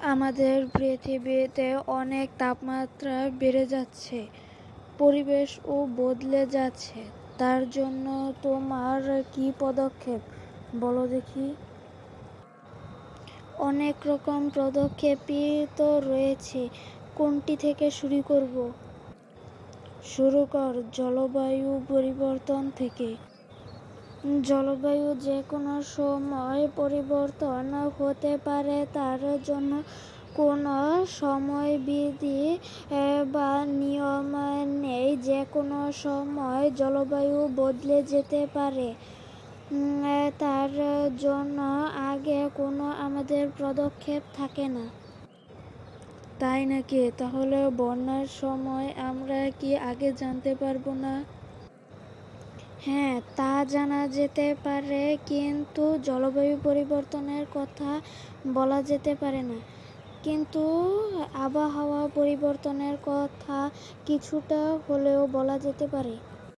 আমাদের পৃথিবীতে অনেক তাপমাত্রা বেড়ে যাচ্ছে, পরিবেশও বদলে যাচ্ছে। তার জন্য তোমার কি পদক্ষেপ বলো দেখি? অনেক রকম পদক্ষেপই তো রয়েছে, কোনটি থেকে শুরু করব? শুরু কর জলবায়ু পরিবর্তন থেকে। জলবায়ু যে কোনো সময় পরিবর্তন হতে পারে, তার জন্য কোনো সময়বিধি বা নিয়ম নেই। যে কোনো সময় জলবায়ু বদলে যেতে পারে। তার জন্য আগে কোনো আমাদের পদক্ষেপ থাকে না। তাই নাকি? তাহলে বন্যার সময় আমরা কি আগে জানতে পারবো না? হ্যাঁ, তা জানা যেতে পারে, কিন্তু জলবায়ু পরিবর্তনের কথা বলা যেতে পারে না। কিন্তু আবহাওয়া পরিবর্তনের কথা কিছুটা হলেও বলা যেতে পারে।